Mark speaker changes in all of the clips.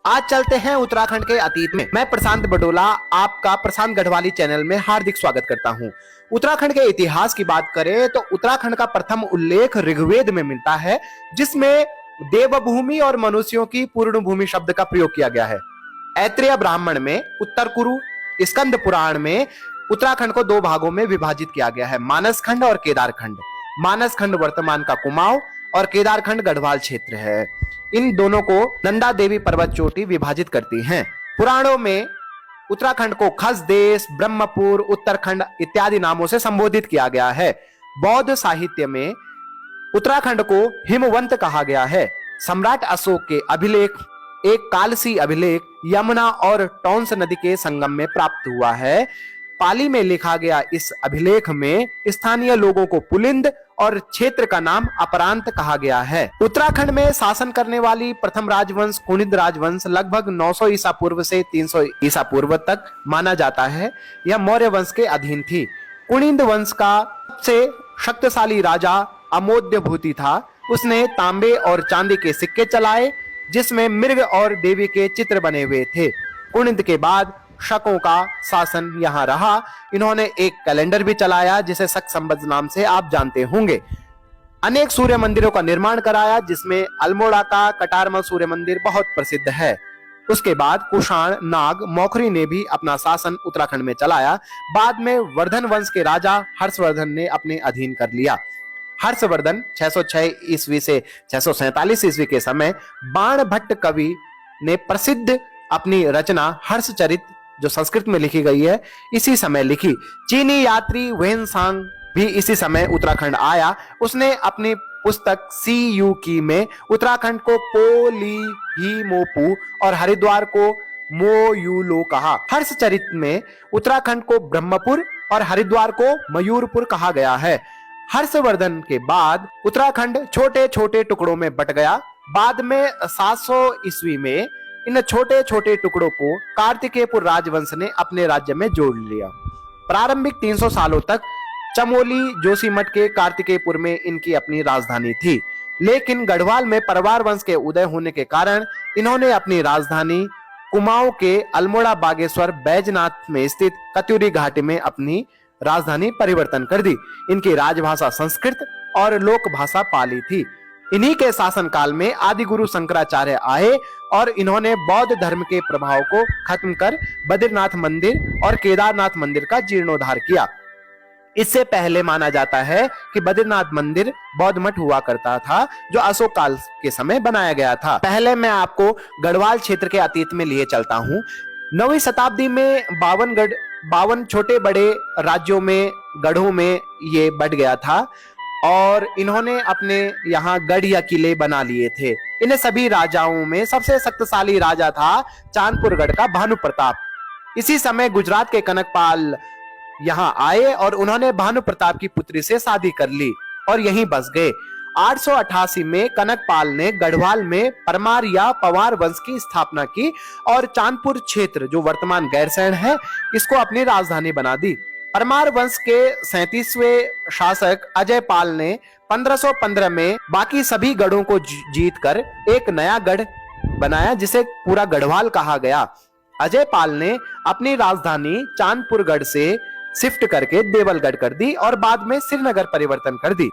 Speaker 1: आज चलते हैं उत्तराखंड के अतीत में। मैं प्रशांत बडोला आपका प्रशांत गढ़वाली चैनल में हार्दिक स्वागत करता हूं। उत्तराखंड के इतिहास की बात करें तो उत्तराखंड का प्रथम उल्लेख ऋग्वेद में मिलता है, जिसमें देवभूमि और मनुष्यों की पूर्ण भूमि शब्द का प्रयोग किया गया है। ऐत्रेय ब्राह्मण में, उत्तर कुरु, स्कंद पुराण में उत्तराखंड को दो भागों में विभाजित किया गया है, मानसखंड और केदारखंड। मानसखंड वर्तमान का कुमाऊं और केदारखंड गढ़वाल क्षेत्र है। इन दोनों को नंदा देवी पर्वत चोटी विभाजित करती हैं। पुराणों में उत्तराखंड को खस देश, ब्रह्मपुर, उत्तरखंड इत्यादि नामों से संबोधित किया गया है। बौद्ध साहित्य में उत्तराखंड को हिमवंत कहा गया है। सम्राट अशोक के अभिलेख, एक कालसी अभिलेख यमुना और टॉन्स नदी के संगम में प्राप्त हुआ है। पाली में लिखा गया इस अभिलेख में स्थानीय लोगों को पुलिंद और क्षेत्र का नाम अपरांत कहा गया है। उत्तराखंड में शासन करने वाली प्रथम राजवंश कुणिद राजवंश लगभग 900 ईसा पूर्व से 300 ईसा पूर्व तक माना जाता है। यह मौर्य वंश के अधीन थी। कुणिद वंश का सबसे शक्तिशाली राजा अमोद्य भूति था। उसने तांबे और चांदी के सिक्के चलाए, जिसमें मृग और देवी के चित्र बने हुए थे। कुणिद के बाद शकों का शासन यहां रहा। इन्होंने एक कैलेंडर भी चलाया, जिसे शक संवत नाम से आप जानते होंगे। अनेक सूर्य मंदिरों का निर्माण कराया, जिसमें अल्मोड़ा का कटारमा सूर्य मंदिर बहुत प्रसिद्ध है। उसके बाद कुषाण, नाग, मौखरी ने भी अपना शासन उत्तराखंड में चलाया। बाद में वर्धन वंश के राजा हर्षवर्धन ने अपने अधीन कर लिया। हर्षवर्धन 606 ईस्वी से 647 ईस्वी के समय बाण भट्ट कवि ने प्रसिद्ध अपनी रचना हर्षचरित, जो संस्कृत में लिखी गई है, इसी समय लिखी। चीनी यात्री वेनसांग भी इसी समय उत्तराखंड आया। उसने अपनी पुस्तक सी यू की में उत्तराखंड को पो ली ही मोपू और हरिद्वार को मोयूलो कहा। हर्षचरित में उत्तराखंड को ब्रह्मपुर और हरिद्वार को मयूरपुर कहा गया है। हर्षवर्धन के बाद उत्तराखंड छोटे छोटे टुकड़ों में बट गया। बाद में 700 ईस्वी में इन छोटे छोटे टुकड़ों को कार्तिकेयपुर राजवंश ने अपने राज्य में जोड़ लिया। प्रारंभिक 300 सालों तक चमोली जोशीमठ के कार्तिकेयपुर में इनकी अपनी राजधानी थी, लेकिन गढ़वाल में परवार वंश के उदय होने के कारण इन्होंने अपनी राजधानी कुमाऊं के अल्मोड़ा बागेश्वर बैजनाथ में स्थित कत्यूरी घाटी में अपनी राजधानी परिवर्तन कर दी। इनकी राजभाषा संस्कृत और लोक भाषा पाली थी। इन्हीं के शासनकाल में आदि गुरु शंकराचार्य आए और इन्होंने बौद्ध धर्म के प्रभाव को खत्म कर बद्रीनाथ मंदिर और केदारनाथ मंदिर का जीर्णोद्धार किया। इससे पहले माना जाता है कि बद्रीनाथ मंदिर बौद्ध मठ हुआ करता था, जो अशोक काल के समय बनाया गया था। पहले मैं आपको गढ़वाल क्षेत्र के अतीत में लिए चलता हूँ। 9वीं शताब्दी में 52 छोटे बड़े राज्यों में, गढ़ों में ये बढ़ गया था और इन्होंने अपने यहाँ गढ़ या किले बना लिए थे। इन सभी राजाओं में सबसे शक्तिशाली राजा था चांदपुरगढ़ का भानु प्रताप। इसी समय गुजरात के कनकपाल यहाँ आए और उन्होंने भानु प्रताप की पुत्री से शादी कर ली और यहीं बस गए। 888 में कनकपाल ने गढ़वाल में परमार या पवार वंश की स्थापना की और चांदपुर क्षेत्र, जो वर्तमान गैरसैंण है, इसको अपनी राजधानी बना दी। परमार वंश के 37वें शासक अजय पाल ने 1515 में बाकी सभी गढ़ों को जीतकर एक नया गढ़ बनाया, जिसे पूरा गढ़वाल कहा गया। अजय पाल ने अपनी राजधानी चांदपुरगढ़ से शिफ्ट करके देवलगढ़ कर दी और बाद में श्रीनगर परिवर्तन कर दी।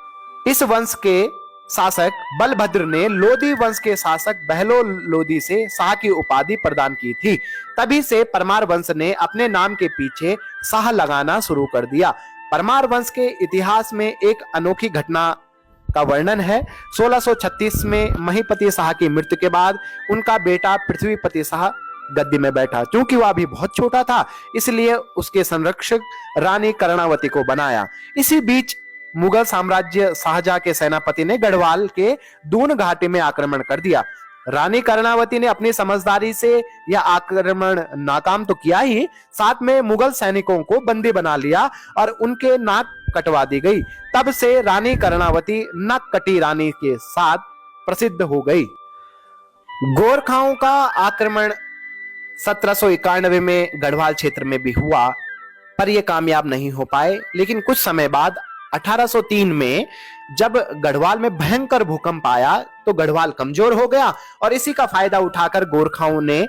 Speaker 1: इस वंश के शासक बलभद्र ने लोधी वंश के शासक बहलो लोधी से शाह की उपाधि प्रदान की थी। तभी से परमार वंश ने अपने नाम के पीछे शाह लगाना शुरू कर दिया। परमार वंश के इतिहास में एक अनोखी घटना का वर्णन है। 1636 में महीपति शाह की मृत्यु के बाद उनका बेटा पृथ्वीपति शाह गद्दी में बैठा। क्योंकि वह अभी बहुत छोटा था, इसलिए उसके संरक्षक रानी कर्णावती को बनाया। इसी बीच मुगल साम्राज्य शाहजहां के सेनापति ने गढ़वाल के दून घाटी में आक्रमण कर दिया। रानी कर्णावती ने अपनी समझदारी से यह आक्रमण नाकाम तो किया ही, साथ में मुगल सैनिकों को बंदी बना लिया और उनके नाक कटवा दी गई। तब से रानी कर्णावती नक कटी रानी के साथ प्रसिद्ध हो गई। गोरखाओं का आक्रमण 1791 में गढ़वाल क्षेत्र में भी हुआ, पर यह कामयाब नहीं हो पाए। लेकिन कुछ समय बाद 1803 में जब गढ़वाल में भयंकर भूकंप आया तो गढ़वाल कमजोर हो गया और इसी का फायदा उठाकर गोरखाओं ने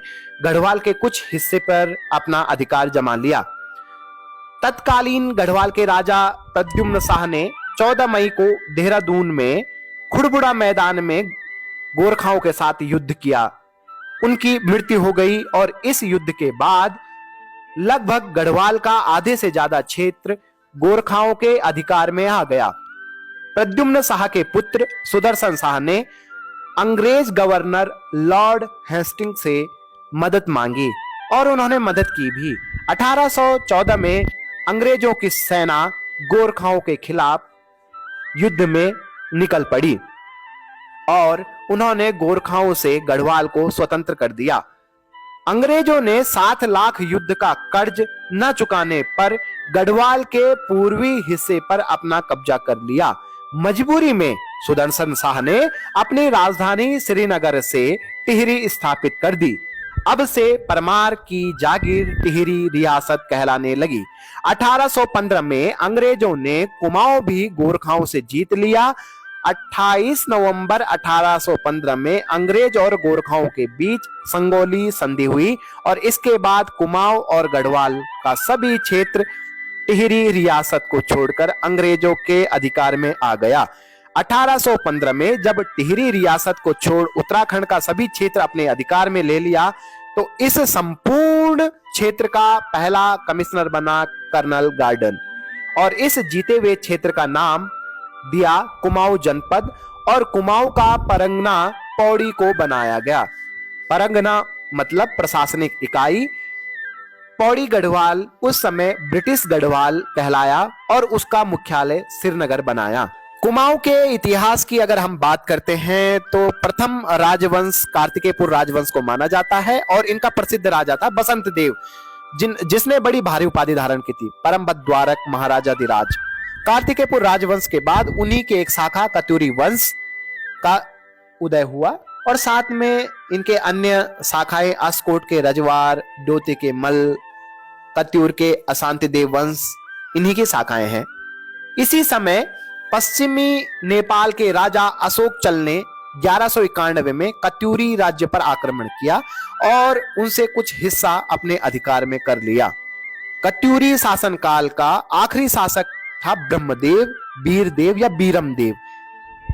Speaker 1: गढ़वाल के कुछ हिस्से पर अपना अधिकार जमा लिया। तत्कालीन गढ़वाल के राजा प्रद्युम्न शाह ने 14 मई को देहरादून में खुड़बुड़ा मैदान में गोरखाओं के साथ युद्ध किया। उनकी मृत्यु हो गई और इस युद्ध के बाद लगभग गढ़वाल का आधे से ज्यादा क्षेत्र गोरखाओं के अधिकार में आ गया। प्रद्युम्न शाह के पुत्र सुदर्शन शाह ने अंग्रेज गवर्नर लॉर्ड हेस्टिंग्स से मदद मांगी और उन्होंने मदद की भी। 1814 में अंग्रेजों की सेना गोरखाओं के खिलाफ युद्ध में निकल पड़ी और उन्होंने गोरखाओं से गढ़वाल को स्वतंत्र कर दिया। अंग्रेजों ने 7 लाख युद्ध का कर्ज न चुकाने पर गढ़वाल के पूर्वी हिस्से पर अपना कब्जा कर लिया। मजबूरी में सुदर्शन शाह ने अपनी राजधानी श्रीनगर से टिहरी स्थापित कर दी। अब से परमार की जागीर टिहरी रियासत कहलाने लगी। 1815 में अंग्रेजों ने कुमाऊं भी गोरखाओं से जीत लिया। 28 नवंबर 1815 में अंग्रेज और गोरखाओं के बीच संगोली संधि हुई और इसके बाद कुमाऊं और गढ़वाल का सभी क्षेत्र टिहरी रियासत को छोड़कर अंग्रेजों के अधिकार में आ गया। 1815 में जब टिहरी रियासत को छोड़ उत्तराखंड का सभी क्षेत्र अपने अधिकार में ले लिया तो इस संपूर्ण क्षेत्र का पहला कमिश्नर बना कर्नल गार्डन और इस जीते हुए क्षेत्र का नाम दिया कुमाऊं जनपद और कुमाऊं का परगना पौड़ी को बनाया गया। परगना मतलब प्रशासनिक इकाई। पौड़ी गढ़वाल उस समय ब्रिटिश गढ़वाल कहलाया और उसका मुख्यालय श्रीनगर बनाया। कुमाऊं के इतिहास की अगर हम बात करते हैं तो प्रथम राजवंश कार्तिकेयपुर राजवंश को माना जाता है और इनका प्रसिद्ध राजा था बसंत देव जिसने बड़ी भारी उपाधि धारण की थी, परम द्वारक महाराजाधिराज। कार्तिकेयपुर राजवंश के बाद उन्हीं के एक शाखा कत्यूरी वंश का उदय हुआ और साथ में इनके अन्य शाखाएं अस्कोट के रजवार, डोते के मल, कत्यूर के अशांति देव वंश इन्हीं की शाखाएं हैं। इसी समय पश्चिमी नेपाल के राजा अशोक चल ने 1191 में कत्यूरी राज्य पर आक्रमण किया और उनसे कुछ हिस्सा अपने अधिकार में कर लिया। कत्यूरी शासनकाल का आखिरी शासक था ब्रह्मदेव, बीरदेव या बीरमदेव।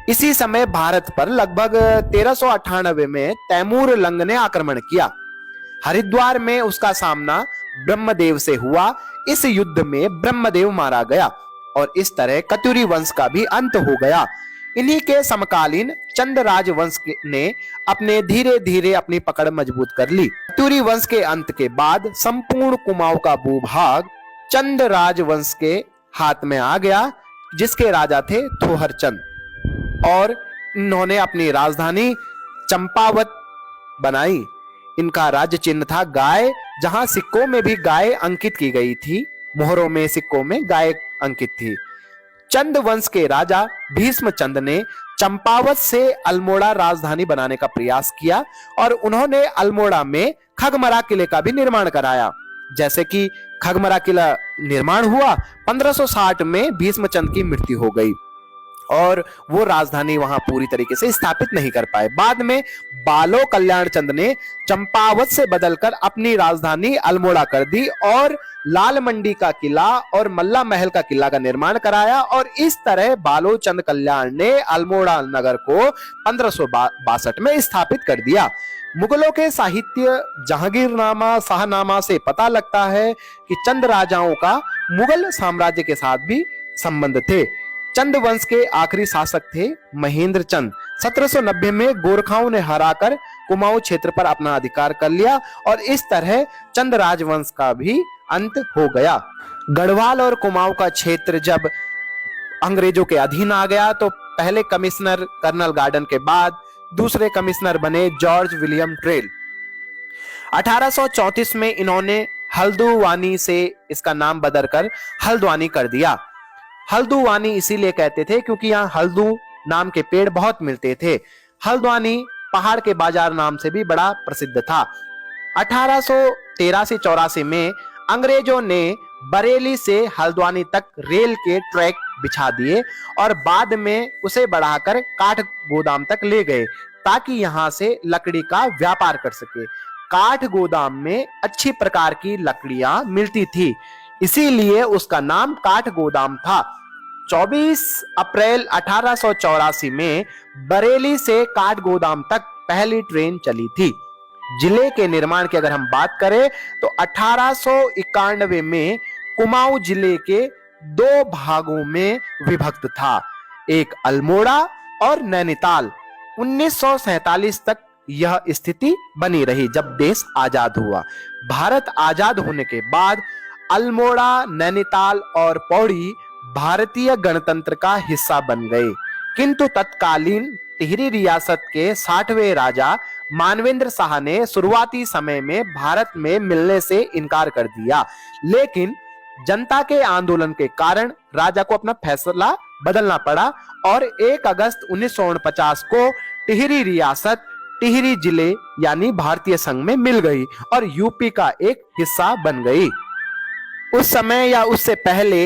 Speaker 1: इसी समय भारत पर लगभग 1398 में तैमूर लंग ने आक्रमण किया। हरिद्वार में उसका सामना ब्रह्मदेव से हुआ। इस युद्ध में ब्रह्मदेव मारा गया और इस तरह कत्यूरी वंश का भी अंत हो गया। इन्हीं के समकालीन चंद राजवंश ने अपने धीरे धीरे अपनी पकड़ मजबूत कर ली। कत्यूरी वंश के अंत के बाद संपूर्ण कुमाऊं का भूभाग चंद राजवंश के हाथ में आ गया जिसके राजा थे थोहर चंद और इन्होंने अपनी राजधानी चंपावत बनाई। इनका राज्य चिन्ह था गाय, जहां सिक्कों में भी गाय अंकित की गई थी। मोहरों में, सिक्कों में गाय अंकित थी। चंद वंश के राजा भीष्म चंद ने चंपावत से अल्मोड़ा राजधानी बनाने का प्रयास किया और उन्होंने अल्मोड़ा में खगमरा किले का भी निर्माण कराया। जैसे कि खगमरा किला निर्माण हुआ, 1560 में भीष्म चंद की मृत्यु हो गई और वो राजधानी वहां पूरी तरीके से स्थापित नहीं कर पाए। बाद में बालो कल्याण चंद ने चंपावत से बदलकर अपनी राजधानी अल्मोड़ा कर दी और लाल मंडी का किला और मल्ला महल का किला का निर्माण कराया और इस तरह बालो चंद कल्याण ने अल्मोड़ा नगर को 1562 में स्थापित कर दिया। मुगलों के साहित्य जहांगीरनामा, शाहनामा से पता लगता है कि चंद राजाओं का मुगल साम्राज्य के साथ भी संबंध थे। चंद वंश के आखिरी शासक थे महेंद्र चंद। 1790 में गोरखाओं ने हराकर कुमाऊं क्षेत्र पर अपना अधिकार कर लिया और इस तरह चंद राजवंश का भी अंत हो गया। गढ़वाल और कुमाऊं का क्षेत्र जब अंग्रेजों के अधीन आ गया तो पहले कमिश्नर कर्नल गार्डन के बाद दूसरे कमिश्नर बने जॉर्ज विलियम ट्रेल। 1834 में इन्होंने हल्दुवानी से इसका नाम बदलकर हल्द्वानी कर दिया। हल्दुवानी इसीलिए कहते थे क्योंकि यहाँ हल्दू नाम के पेड़ बहुत मिलते थे। हल्द्वानी पहाड़ के बाजार नाम से भी बड़ा प्रसिद्ध था। 1883-84 में अंग्रेजों ने बरेली से हल्द्वानी तक रेल के ट्रैक बिछा दिए और बाद में उसे बढ़ाकर काठ गोदाम तक ले गए ताकि यहां से लकड़ी का व्यापार कर सके। काठ गोदाम में अच्छी प्रकार की लकड़ियां मिलती थी, इसीलिए उसका नाम काठ गोदाम था। 24 अप्रैल 1884 में बरेली से काठ गोदाम तक पहली ट्रेन चली थी। जिले के निर्माण की अगर हम बात करें तो 1891 में कुमाऊं जिले के दो भागों में विभक्त था, एक अल्मोड़ा और नैनीताल। 1947 तक यह स्थिति बनी रही जब देश आजाद हुआ। भारत आजाद होने के बाद अल्मोड़ा, नैनीताल और पौड़ी भारतीय गणतंत्र का हिस्सा बन गए, किंतु तत्कालीन टिहरी रियासत के 60वें राजा मानवेंद्र शाह ने शुरुआती समय में भारत में मिलने से इनकार कर दिया, लेकिन जनता के आंदोलन के कारण राजा को अपना फैसला बदलना पड़ा और 1 अगस्त 1949 को टिहरी रियासत टिहरी जिले यानी भारतीय संघ में मिल गई और यूपी का एक हिस्सा बन गई। उस समय या उससे पहले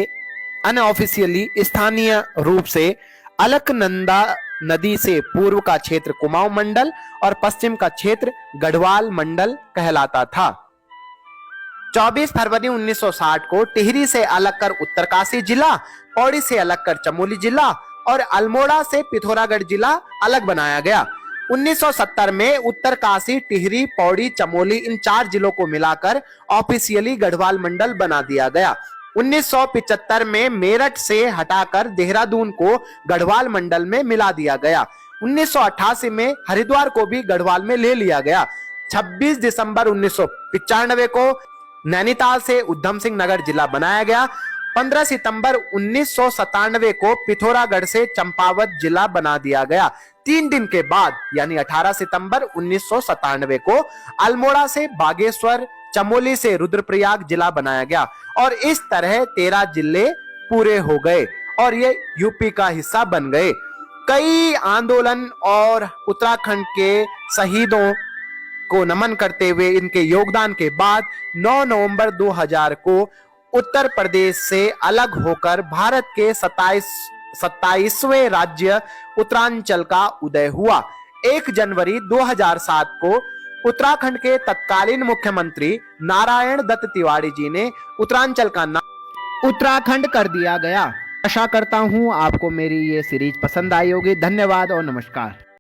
Speaker 1: अनऑफिशियली स्थानीय रूप से अलकनंदा नदी से पूर्व का क्षेत्र कुमाऊं मंडल और पश्चिम का क्षेत्र गढ़वाल मंडल कहलाता था। 24 फरवरी 1960 को टिहरी से अलग कर उत्तरकाशी जिला, पौड़ी से अलग कर चमोली जिला और अल्मोड़ा से पिथौरागढ़ जिला अलग बनाया गया। 1970 में उत्तरकाशी, टिहरी, पौड़ी, चमोली इन 4 जिलों को मिलाकर ऑफिशियली गढ़वाल मंडल बना दिया गया। 1975 में मेरठ से हटाकर देहरादून को गढ़वाल मंडल में मिला दिया गया। 1988 में हरिद्वार को भी गढ़वाल में ले लिया गया। 26 दिसंबर 1995 को नैनीताल से उधम सिंह नगर जिला बनाया गया। 15 सितंबर 1997 को पिथौरागढ़ से चंपावत जिला बना दिया गया। 3 दिन के बाद यानी 18 सितंबर 1997 को अल्मोड़ा से बागेश्वर, चमोली से रुद्रप्रयाग जिला बनाया गया और इस तरह 13 जिले पूरे हो गए और ये यूपी का हिस्सा बन गए। कई आंदोलन और उत्तराखंड के शहीदों को नमन करते हुए इनके योगदान के बाद 9 नवंबर 2000 को उत्तर प्रदेश से अलग होकर भारत के 27वें राज्य उत्तरांचल का उदय हुआ। 1 जनवरी 2007 को उत्तराखंड के तत्कालीन मुख्यमंत्री नारायण दत्त तिवारी जी ने उत्तरांचल का नाम उत्तराखंड कर दिया गया। आशा करता हूं आपको मेरी ये सीरीज पसंद आई होगी। धन्यवाद और नमस्कार।